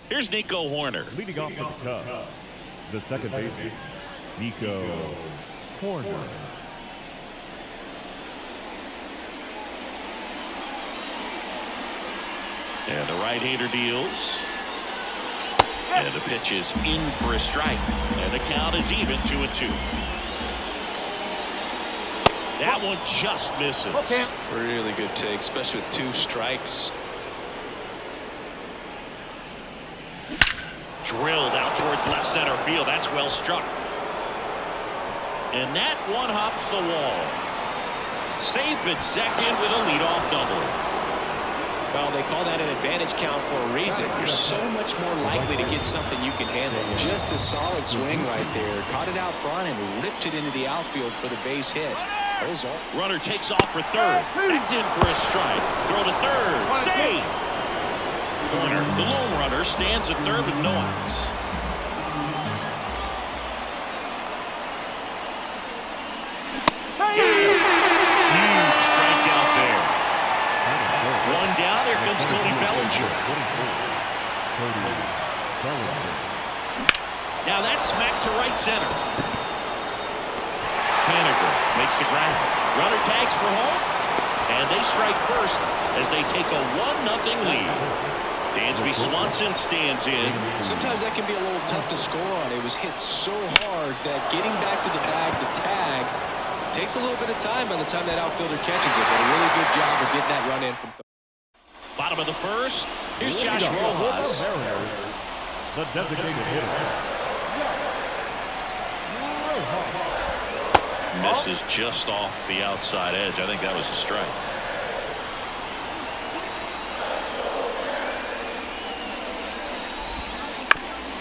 Here's Nico Horner. Leading off for the Cubs, the second baseman, Nico Horner. And the right-hander deals. And the pitch is in for a strike. And the count is even 2-2. That one just misses. Really good take, especially with 2 strikes. Drilled out towards left center field. That's well struck. And that one hops the wall. Safe at second with a leadoff double. Well, they call that an advantage count for a reason. You're so much more likely to get something you can handle. Just a solid swing right there. Caught it out front and ripped it into the outfield for the base hit. Runner takes off for third. That's in for a strike. Throw to third. Save. Horner, the lone runner, stands at third with no outs. Huge strikeout there. One down. Here comes Cody Bellinger. Now that's smacked to right center. Haniger makes the grab. Runner tags for home. And they strike first as they take a 1-0 lead. Dansby Swanson stands in. Sometimes that can be a little tough to score on. It was hit so hard that getting back to the bag to tag takes a little bit of time by the time that outfielder catches it. But a really good job of getting that run in from third. Bottom of the first. Here's Josh Rojas. The designated hitter. Misses just off the outside edge. I think that was a strike.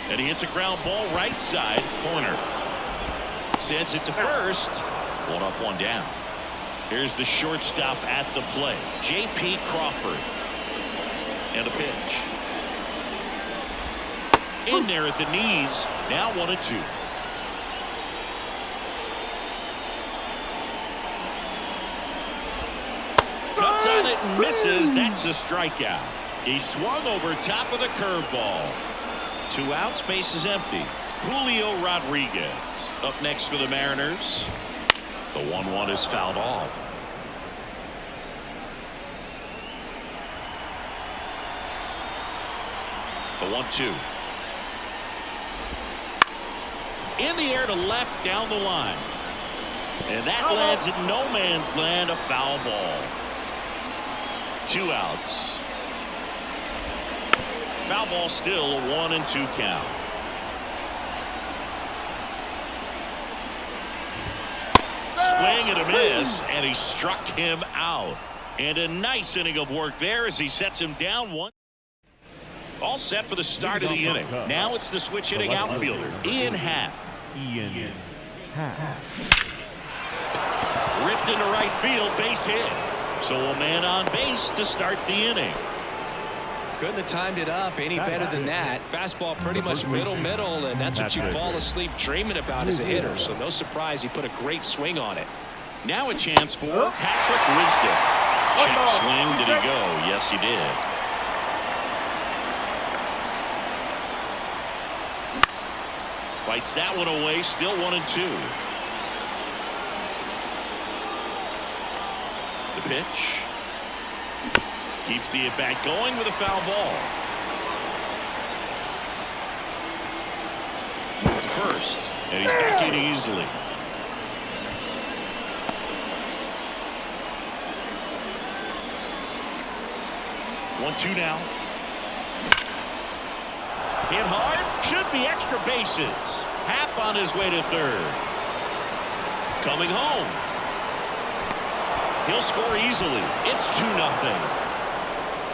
And he hits a ground ball right side. Corner. Sends it to first. 1 up, 1 down. Here's the shortstop at the plate. J.P. Crawford. And a pitch. In there at the knees. Now 1-2. Cuts on it and misses. That's a strikeout. He swung over top of the curveball. 2 outs, base is empty. Julio Rodriguez up next for the Mariners. The 1-1 is fouled off. The 1-2. In the air to left down the line. And that lands at no man's land, a foul ball. 2 outs. Foul ball still a 1-2 count. Swing and a miss, and he struck him out. And a nice inning of work there as he sets him down 1. All set for the start of the inning. Now it's the switch hitting outfielder, Ian Happ. Ripped into right field, base hit. So a man on base to start the inning. Couldn't have timed it up any better than that. Fastball pretty much middle, and that's what you fall asleep dreaming about as a hitter. So no surprise he put a great swing on it. Now a chance for Patrick Wisdom. Check swing. Did he go? Yes, he did. Fights that one away. Still 1-2. The pitch. Keeps the at-bat going with a foul ball. To first. And he's back in easily. One, 2 now. Hit hard. Should be extra bases. Happ on his way to third. Coming home. He'll score easily. It's 2-0.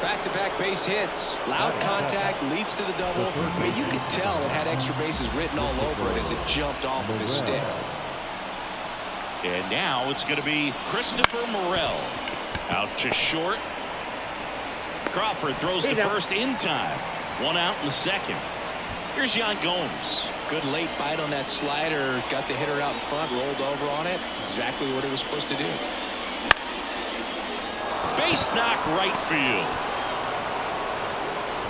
Back-to-back base hits. Loud contact leads to the double. I mean, you could tell it had extra bases written all over it as it jumped off of his stick. And now it's going to be Christopher Morel. Out to short. Crawford throws to first in time. 1 out in the second. Here's Yan Gomes. Good late bite on that slider. Got the hitter out in front, rolled over on it. Exactly what it was supposed to do. Base knock right field.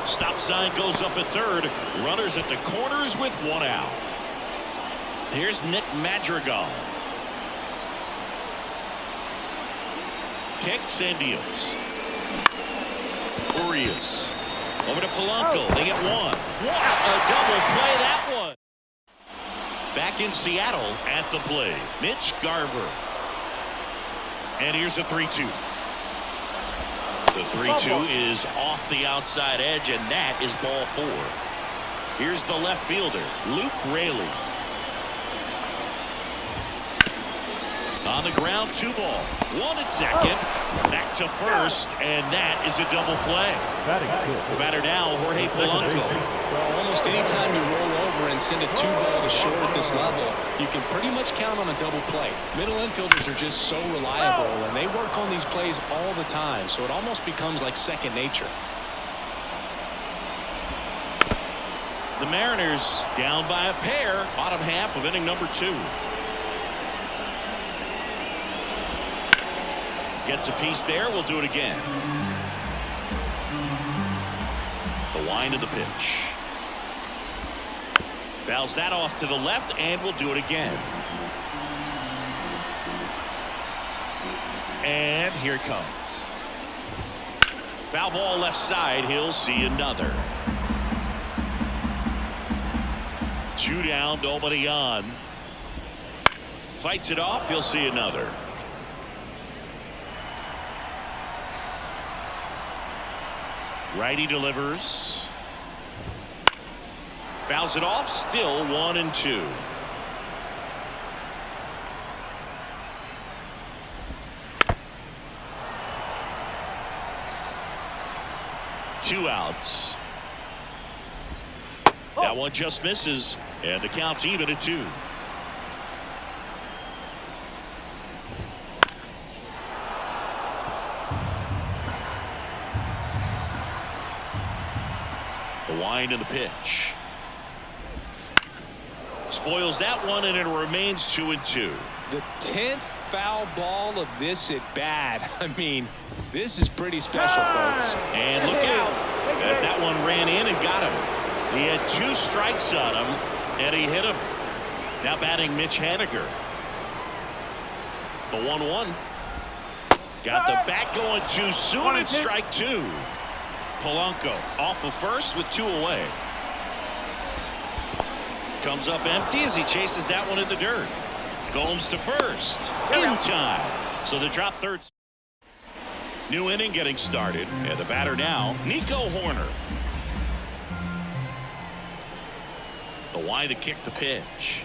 Stop sign goes up at third. Runners at the corners with one out. Here's Nick Madrigal. Kicks and deals. Urias. Over to Polanco. They get one. What a double play that was. Back in Seattle at the play. Mitch Garver. And here's a 3-2. The 3-2 is off the outside edge, and that is ball 4. Here's the left fielder, Luke Raley. On the ground, 2 ball. 1 at second. Back to first, and that is a double play. The batter now, Jorge Polanco. Well, almost any time you roll over and send a 2-ball to short at this level, you can pretty much count on a double play. Middle infielders are just so reliable, and they work on these plays all the time, so it almost becomes like second nature. The Mariners down by a pair, bottom half of inning number 2. Gets a piece there. We'll do it again. The wind of the pitch. Fouls that off to the left, and we'll do it again. And here it comes. Foul ball left side. He'll see another. 2 down, nobody on. Fights it off. He'll see another. Righty delivers. Fouls it off. Still 1-2. Two outs. That one just misses, and the count's even at 2. The wind and the pitch. Spoils that one, and it remains 2-2. The 10th foul ball of this at bat. I mean, this is pretty special, folks. And look out, as that one ran in and got him. He had 2 strikes on him, and he hit him. Now batting Mitch Haniger. The 1-1. Got the bat going too soon, and strike 2. Polanco off of first with 2 away. Comes up empty as he chases that one in the dirt. Gomes to first. In time. So the drop third. New inning getting started. And the batter now, Nico Horner. The wide to kick the pitch.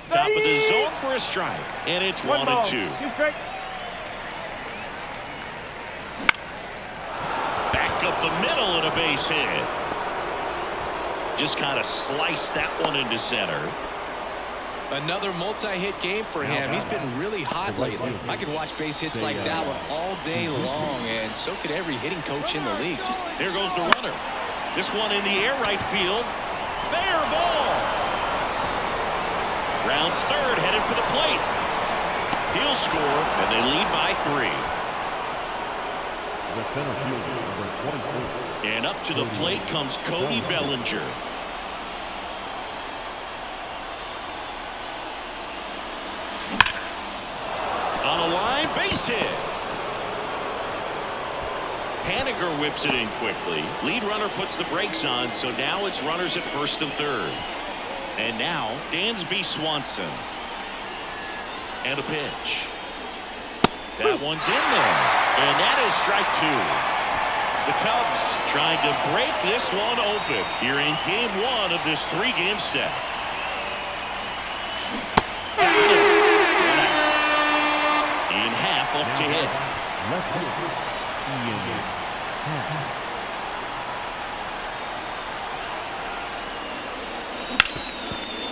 Top of the zone for a strike. And it's 1-2. Back up the middle and a base hit. Just kind of sliced that one into center. Another multi-hit game for him. He's been really hot lately. I could watch base hits like that one all day long, and so could every hitting coach in the league. There goes the runner. This one in the air, right field. Fair ball. Rounds third, headed for the plate. He'll score, and they lead by 3. The center fielder, number 24. And up to the plate comes Cody Bellinger. On a line, base hit. Haniger whips it in quickly. Lead runner puts the brakes on, so now it's runners at first and third. And now Dansby Swanson. And a pitch. That one's in there. And that is strike 2. The Cubs trying to break this one open here in game 1 of this 3-game set. Ian Happ up to hit.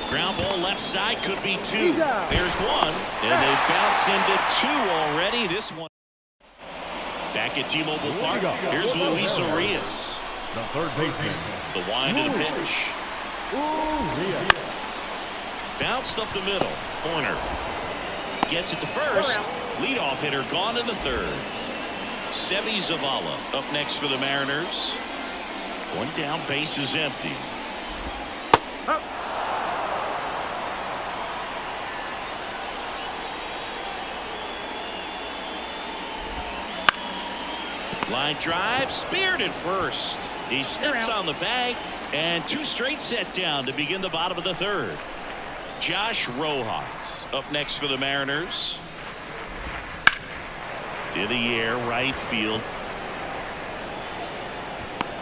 Ground ball left side, could be 2. There's 1, and they bounce into 2 already. This one back at T-Mobile Park. Here's Luis Urias. The third baseman. The wind of the pitch. Bounced up the middle. Corner. Gets it to first. Leadoff hitter gone in the third. Seby Zavala up next for the Mariners. One down, base is empty. Line drive, speared at first. He steps on the bag, and 2 straight set down to begin the bottom of the 3rd. Josh Rojas up next for the Mariners. In the air, right field.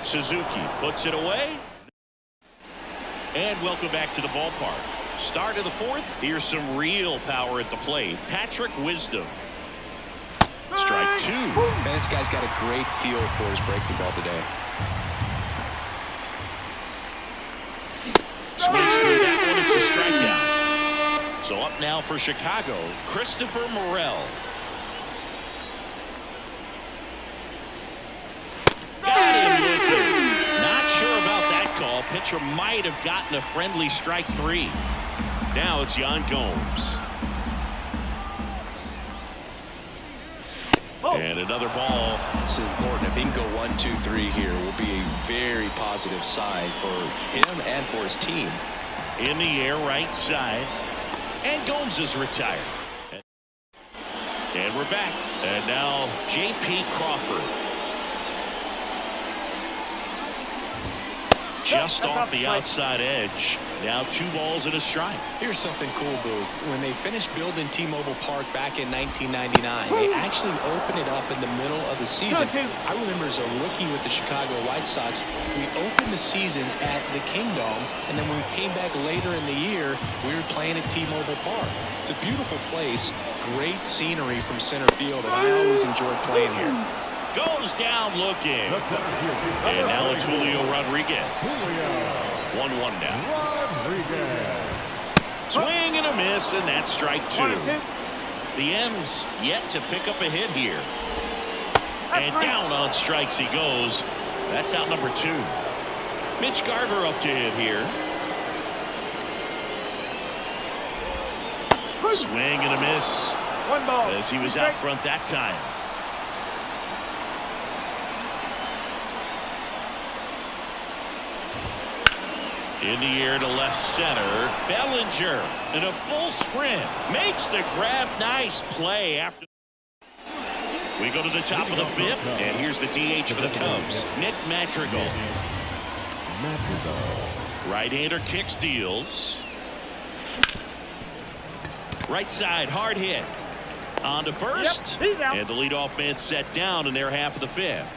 Suzuki puts it away. And welcome back to the ballpark. Start of the 4th. Here's some real power at the plate. Patrick Wisdom. Strike 2. Man, this guy's got a great feel for his breaking ball today. Swings through that one. It's a strikeout. So up now for Chicago, Christopher Morel. Got him looking. Not sure about that call. Pitcher might have gotten a friendly strike 3. Now it's Yan Gomes. And another ball. This is important. If he can go 1, 2, 3 here, will be a very positive sign for him and for his team. In the air, right side. And Gomes is retired. And we're back. And now J.P. Crawford. Just off the outside edge. Now 2 balls and a strike. Here's something cool, Boo. When they finished building T-Mobile Park back in 1999, they actually opened it up in the middle of the season. I remember as a rookie with the Chicago White Sox, we opened the season at the Kingdome, and then when we came back later in the year, we were playing at T-Mobile Park. It's a beautiful place, great scenery from center field, and I always enjoyed playing here. Goes down looking. And now it's Julio Rodriguez. 1-1 now. Swing and a miss, and that's strike 2. The M's yet to pick up a hit here. And down on strikes he goes. That's out number 2. Mitch Garver up to hit here. Swing and a miss. As he was out front that time. In the air to left center. Bellinger in a full sprint. Makes the grab. Nice play after. We go to the top of the 5th. And here's the DH for the Cubs. Nick Madrigal. Right-hander kicks, deals. Right side, hard hit. On to first. And the leadoff man set down in their half of the 5th.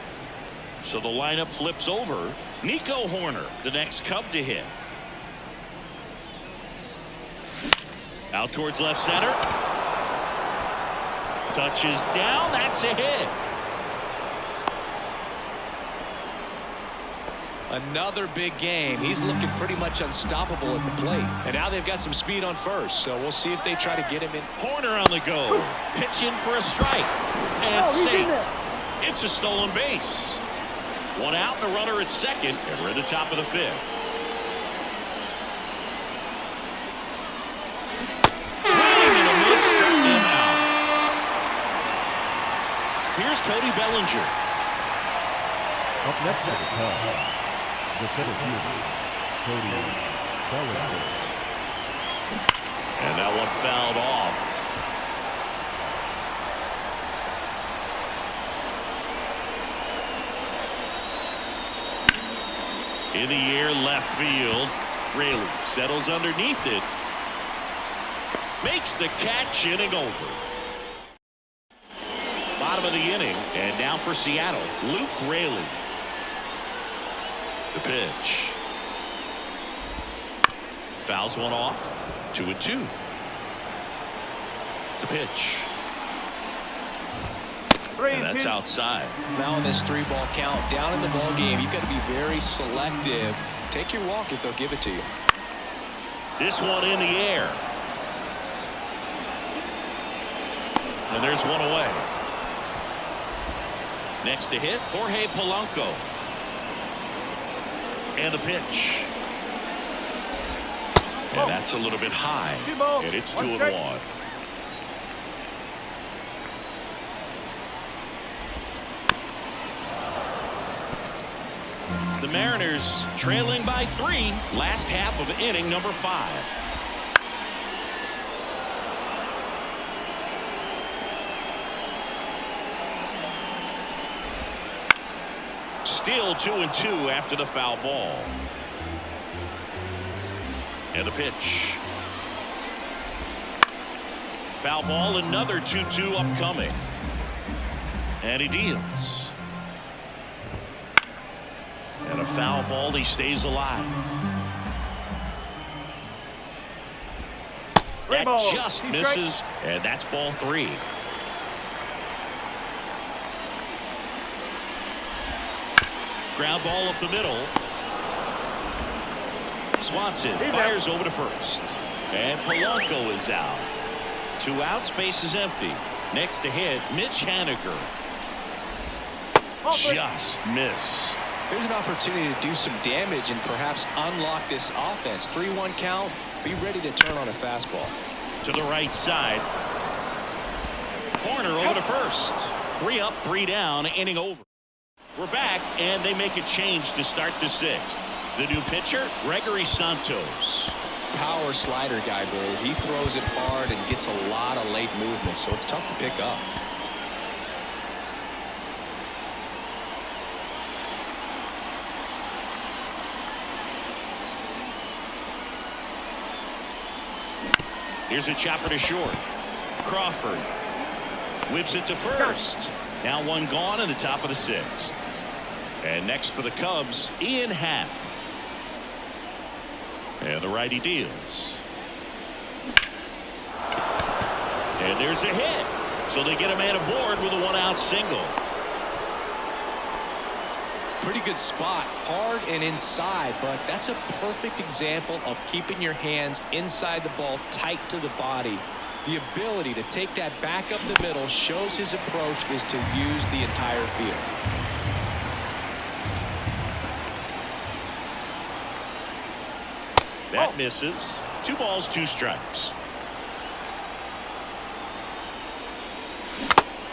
So the lineup flips over. Nico Horner, the next Cub to hit. Out towards left center. Touches down. That's a hit. Another big game. He's looking pretty much unstoppable at the plate. And now they've got some speed on first, so we'll see if they try to get him in. Horner on the go. Pitch in for a strike. And safe. It's a stolen base. 1 out and a runner at second, and we're at the top of the 5th. Swing and a miss, struck him out. Here's Cody Bellinger. Up next for the Cubs, the center fielder, Cody Bellinger. And that one fouled off. In the air, left field. Raley settles underneath it. Makes the catch, inning over. Bottom of the inning, and now for Seattle, Luke Raley. The pitch. Fouls one off. 2-2. The pitch. And that's outside. Now in this 3-ball count, down in the ball game, you've got to be very selective. Take your walk if they'll give it to you. This one in the air. And there's one away. Next to hit, Jorge Polanco. And the pitch. And that's a little bit high. And it's 2-1. The Mariners trailing by 3. Last half of inning number 5. Still 2-2 after the foul ball. And the pitch. Foul ball, another 2-2 upcoming. And he deals. And a foul ball, he stays alive. That just misses, and that's ball 3. Ground ball up the middle. Swanson fires over to first. And Polanco is out. 2 outs, base is empty. Next to hit, Mitch Haniger. Just missed. There's an opportunity to do some damage and perhaps unlock this offense. 3-1 count. Be ready to turn on a fastball. To the right side. Corner over to first. 3 up, 3 down, inning over. We're back, and they make a change to start the 6th. The new pitcher, Gregory Santos. Power slider guy, Bird. He throws it hard and gets a lot of late movement, so it's tough to pick up. Here's a chopper to short. Crawford whips it to first. Now 1 gone in the top of the 6th. And next for the Cubs, Ian Happ. And the righty deals. And there's a hit. So they get a man aboard with a 1-out single. Pretty good spot, hard and inside, but that's a perfect example of keeping your hands inside the ball, tight to the body. The ability to take that back up the middle shows his approach is to use the entire field. That misses. 2 balls, 2 strikes.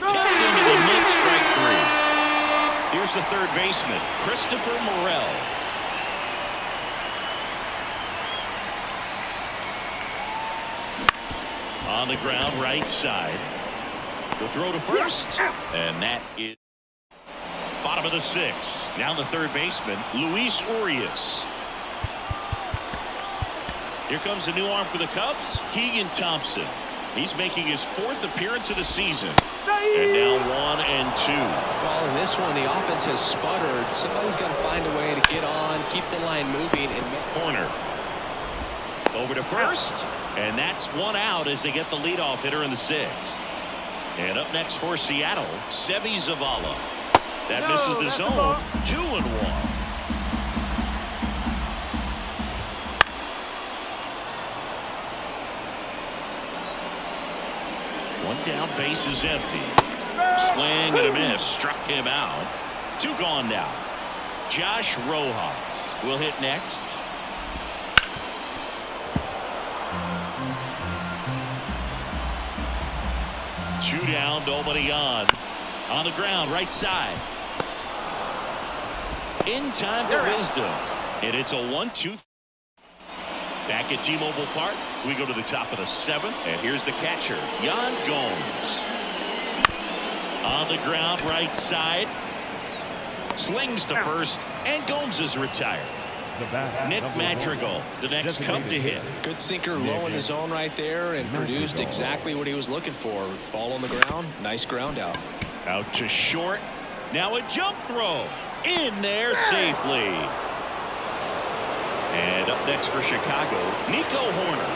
Tapped into the mid, strike 3. Here's the third baseman, Christopher Morel. On the ground, right side. The throw to first, and that is bottom of the 6th. Now the third baseman, Luis Urias. Here comes a new arm for the Cubs, Keegan Thompson. He's making his 4th appearance of the season. And now 1 and 2. Well, in this one, the offense has sputtered. Somebody's got to find a way to get on, keep the line moving. And corner. Over to first. And that's 1 out as they get the leadoff hitter in the 6th. And up next for Seattle, Seby Zavala. That misses the zone. 2-1. 1 down, base is empty. Swing and a miss, struck him out. 2 gone now. Josh Rojas will hit next. Two down, nobody on. On the ground, right side. In time to Wisdom. And it's a 1-2. Back at T-Mobile Park, we go to the top of the 7th, and here's the catcher, Yan Gomes. On the ground, right side. Slings to first, and Gomes is retired. Nick Madrigal, the next Cub to hit. Good sinker low in the zone right there and produced exactly what he was looking for. Ball on the ground, nice ground out. Out to short. Now a jump throw. In there safely. And up next for Chicago, Nico Horner.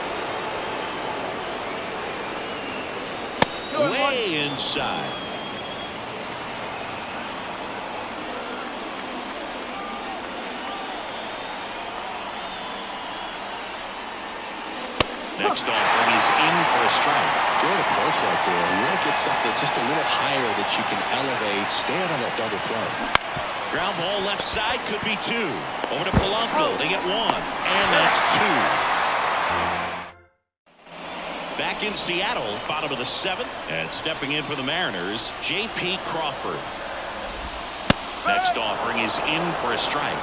Way inside. Next offering is in for a strike. Good approach right there. You want to get something just a little higher that you can elevate. Stand on that double play. Ground ball left side, could be 2. Over to Polanco. They get 1. And that's 2. Back in Seattle, bottom of the 7th. And stepping in for the Mariners, J.P. Crawford. Next offering is in for a strike.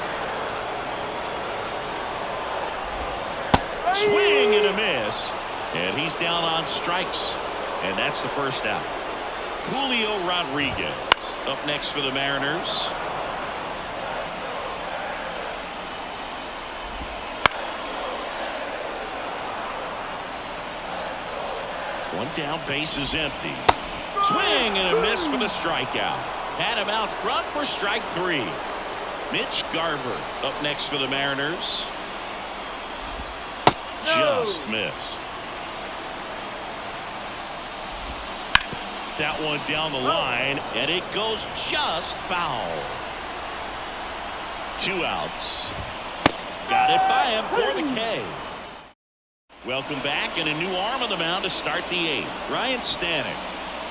Swing and a miss. And he's down on strikes. And that's the first out. Julio Rodriguez up next for the Mariners. One down, base is empty. Swing and a miss for the strikeout. Had him out front for strike 3. Mitch Garver up next for the Mariners. Just missed. That one down the line, and it goes just foul. 2 outs. Got it by him for the K. Welcome back, and a new arm on the mound to start the 8th. Ryan Stanek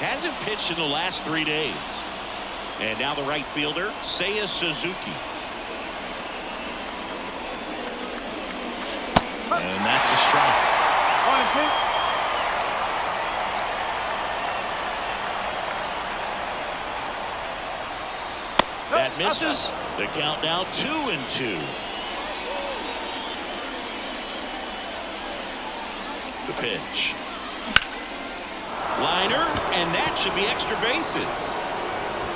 hasn't pitched in the last 3 days. And now the right fielder, Seiya Suzuki. And that's a strike. That misses. The count now 2-2. The pitch. Liner, and that should be extra bases.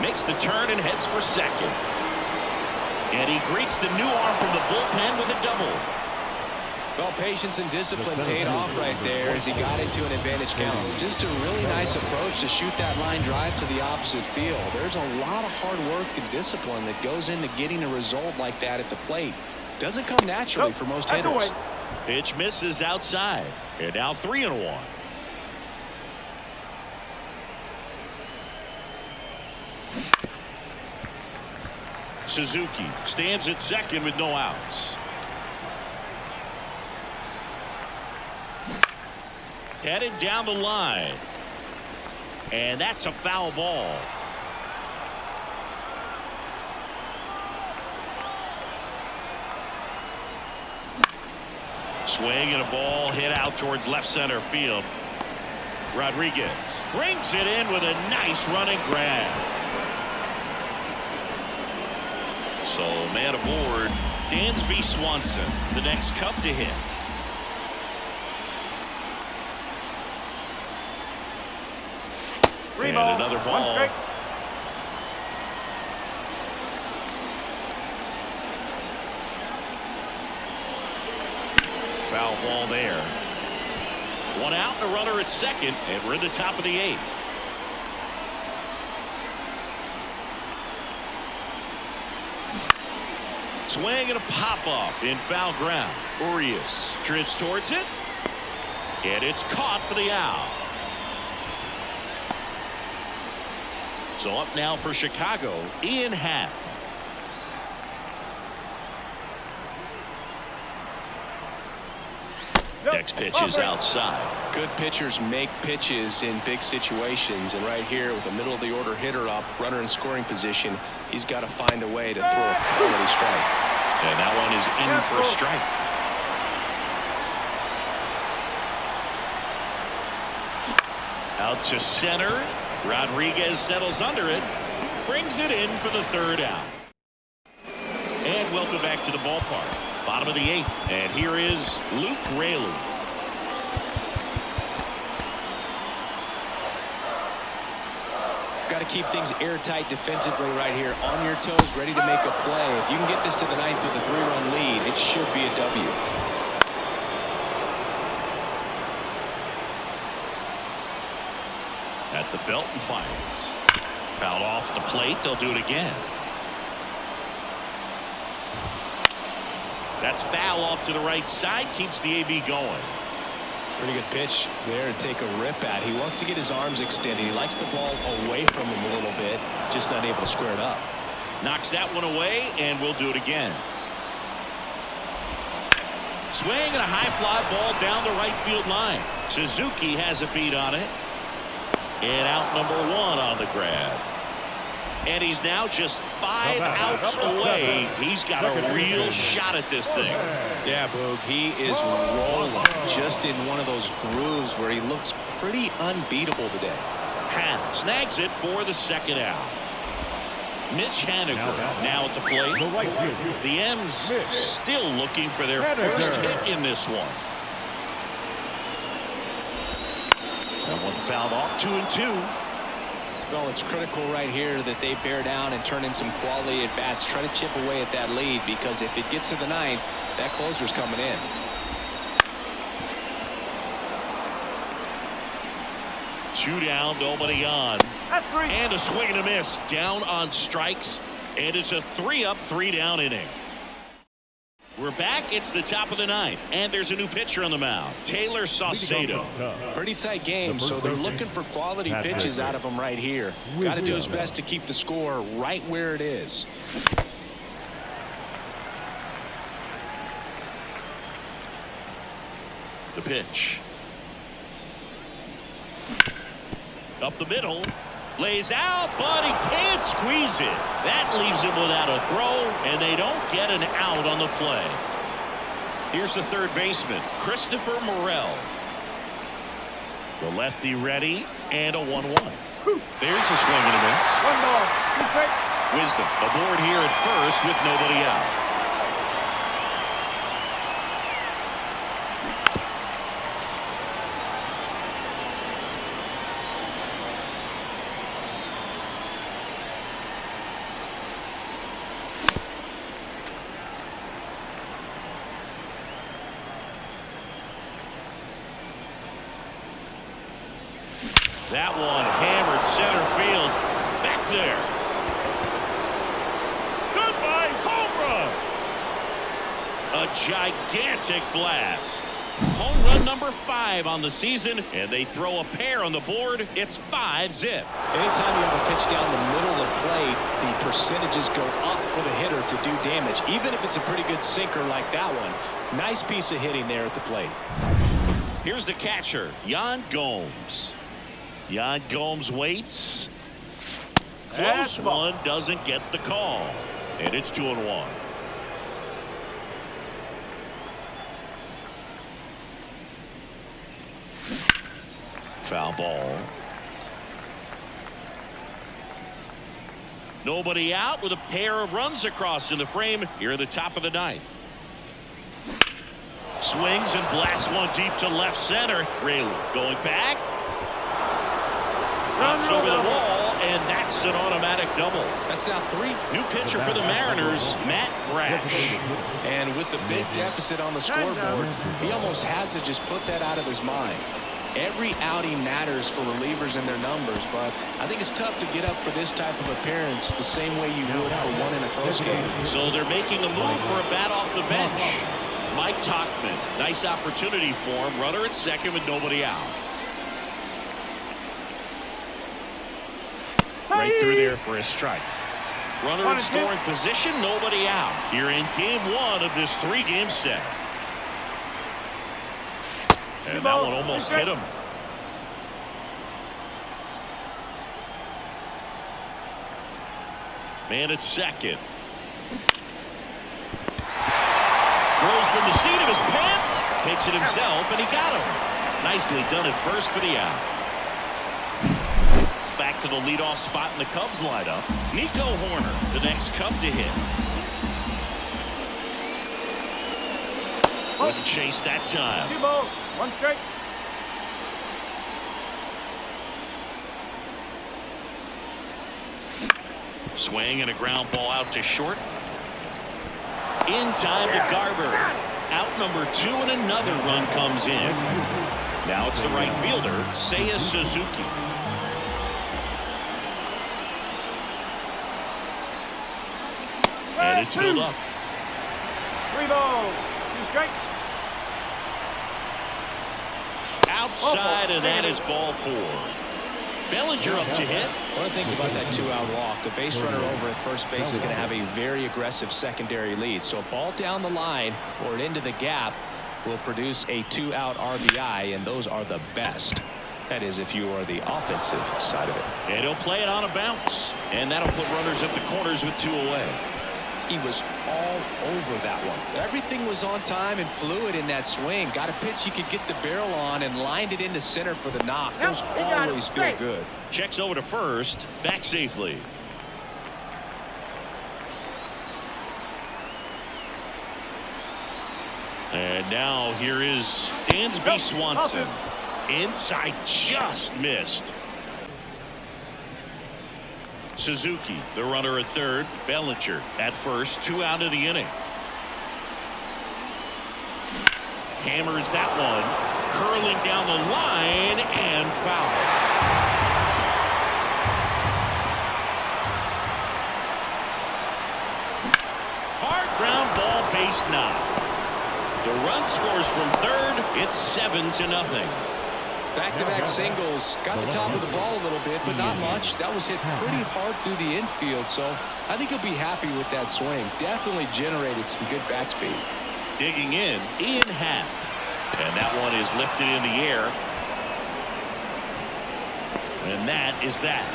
Makes the turn and heads for second. And he greets the new arm from the bullpen with a double. Well, patience and discipline paid off right there as he got into an advantage count. Just a really nice approach to shoot that line drive to the opposite field. There's a lot of hard work and discipline that goes into getting a result like that at the plate. Doesn't come naturally for most hitters. Pitch misses outside. And now 3-1. Suzuki stands at second with no outs. Headed down the line. And that's a foul ball. Swing and a ball hit out towards left center field. Rodriguez brings it in with a nice running grab. So man aboard, Dansby Swanson, the next Cub to hit. And another ball. Foul ball there. 1 out and a runner at second, and we're in the top of the 8th. Swing and a pop-up in foul ground. Urias drifts towards it, and it's caught for the out. So up now for Chicago, Ian Happ. Next pitch is outside. Good pitchers make pitches in big situations, and right here with the middle of the order hitter up, runner in scoring position, he's got to find a way to throw a quality strike. And that one is in for a strike. Out to center. Rodriguez settles under it, brings it in for the 3rd out. And welcome back to the ballpark. Bottom of the 8th, and here is Luke Raley. Got to keep things airtight defensively right here, on your toes, ready to make a play. If you can get this to the 9th with a 3-run lead, it should be a W. At the belt and fires. Fouled off the plate. They'll do it again. That's foul off to the right side. Keeps the AB going. Pretty good pitch there to take a rip at. He wants to get his arms extended. He likes the ball away from him a little bit. Just not able to square it up. Knocks that one away, and we'll do it again. Swing and a high fly ball down the right field line. Suzuki has a beat on it. And out number 1 on the grab. And he's now just 5 outs away. He's got a real shot at this thing. Yeah, Boog, he is rolling just in one of those grooves where he looks pretty unbeatable today. Happ snags it for the 2nd out. Mitch Haniger now at the plate. The M's still looking for their first hit in this one. That one fouled off. 2-2. Well, it's critical right here that they bear down and turn in some quality at bats. Try to chip away at that lead, because if it gets to the ninth, that closer's coming in. Two down, nobody on. And a swing and a miss. Down on strikes. And it's a 3-up, 3-down inning. We're back. It's the top of the ninth, and there's a new pitcher on the mound, Taylor Saucedo. Pretty tight game, so they're looking for quality pitches out of him right here. Got to do his best to keep the score right where it is. The pitch. Up the middle. Lays out, but he can't squeeze it. That leaves him without a throw, and they don't get an out on the play. Here's the third baseman, Christopher Morel. The lefty ready, and a 1-1. There's a swing and a miss. Wisdom aboard here at first with nobody out. That one hammered center field. Back there. Goodbye, home run. A gigantic blast. Home run number 5 on the season, and they throw a pair on the board. It's 5-zip. Anytime you have a pitch down the middle of the plate, the percentages go up for the hitter to do damage, even if it's a pretty good sinker like that one. Nice piece of hitting there at the plate. Here's the catcher, Yan Gomes. Yan Gomes waits. Close one, doesn't get the call. And it's 2-1. Foul ball. Nobody out with a pair of runs across in the frame here at the top of the ninth. Swings and blasts one deep to left center. Rayleigh going back. Pops over the wall, and that's an automatic double. That's now 3. New pitcher for the Mariners, Matt Brash. And with the big deficit on the scoreboard, he almost has to just put that out of his mind. Every outing matters for relievers and their numbers, but I think it's tough to get up for this type of appearance the same way you would for one in a close game. So they're making a move for a bat off the bench. Mike Tauchman, nice opportunity for him. Runner at second with nobody out. Right through there for a strike. Runner in scoring position, nobody out. You're in game 1 of this 3-game set. And that one almost hit him. Man at second. Throws from the seat of his pants. Takes it himself, and he got him. Nicely done at first for the out. Back to the leadoff spot in the Cubs lineup. Nico Horner, the next Cub to hit. Wouldn't chase that time. 2 balls, 1 strike. Swing and a ground ball out to short. In time to Garber. Out number 2, and another run comes in. Now it's the right fielder, Seiya Suzuki. And it's filled up. 3 balls, 2 strikes. Outside, and that is ball 4. Bellinger up to hit. One of the things about that 2-out walk, the base runner over at first base is going to have a very aggressive secondary lead. So a ball down the line or into the gap will produce a 2-out RBI, and those are the best. That is, if you are the offensive side of it. And he'll play it on a bounce. And that'll put runners at the corners with 2 away. He was all over that one. Everything was on time and fluid in that swing. Got a pitch he could get the barrel on and lined it into center for the knock. Those always feel good. Checks over to first. Back safely. And now here is Dansby Swanson. Inside, just missed. Suzuki, the runner at third. Bellinger at first. 2 out of the inning. Hammers that one. Curling down the line and foul. Hard ground ball, base knock. The run scores from third. It's 7-0. Back-to-back singles. Got the top of the ball a little bit, but not much. That was hit pretty hard through the infield, so I think he'll be happy with that swing. Definitely generated some good bat speed. Digging in, Ian Happ. And that one is lifted in the air. And that is that.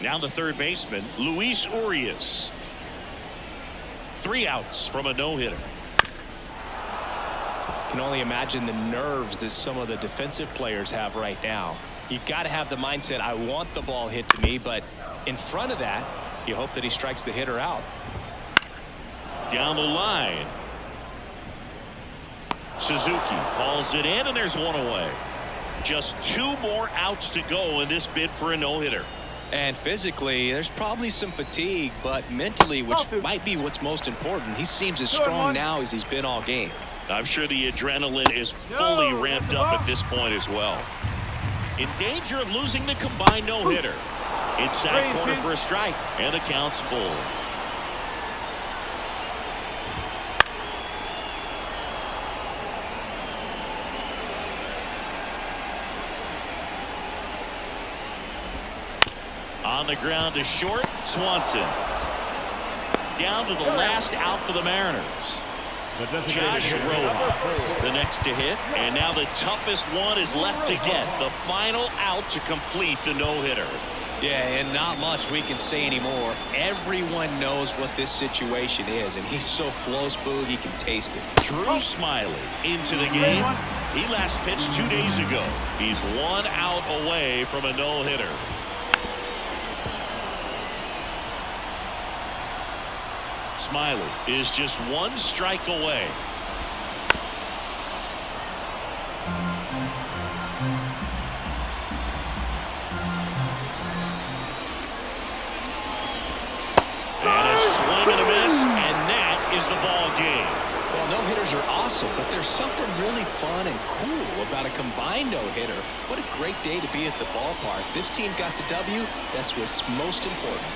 Now the third baseman, Luis Urias. 3 outs from a no-hitter. Can only imagine the nerves that some of the defensive players have right now. You've got to have the mindset, I want the ball hit to me, but in front of that, you hope that he strikes the hitter out. Down the line. Suzuki hauls it in, and there's one away. Just 2 more outs to go in this bid for a no-hitter. And physically, there's probably some fatigue, but mentally, which might be what's most important, he seems as strong now as he's been all game. I'm sure the adrenaline is fully ramped up at this point as well. In danger of losing the combined no-hitter. Inside corner for a strike, and the count's full. On the ground to short, Swanson. Down to the last out for the Mariners. Josh Rojas, the next to hit, and now the toughest one is left to get. The final out to complete the no-hitter. Yeah, and not much we can say anymore. Everyone knows what this situation is, and he's so close, Boog, he can taste it. Drew Smiley into the game. He last pitched 2 days ago. He's 1 out away from a no-hitter. Smiley is just 1 strike away. And a swing and a miss, and that is the ball game. Well, no-hitters are awesome, but there's something really fun and cool about a combined no-hitter. What a great day to be at the ballpark. This team got the W. That's what's most important.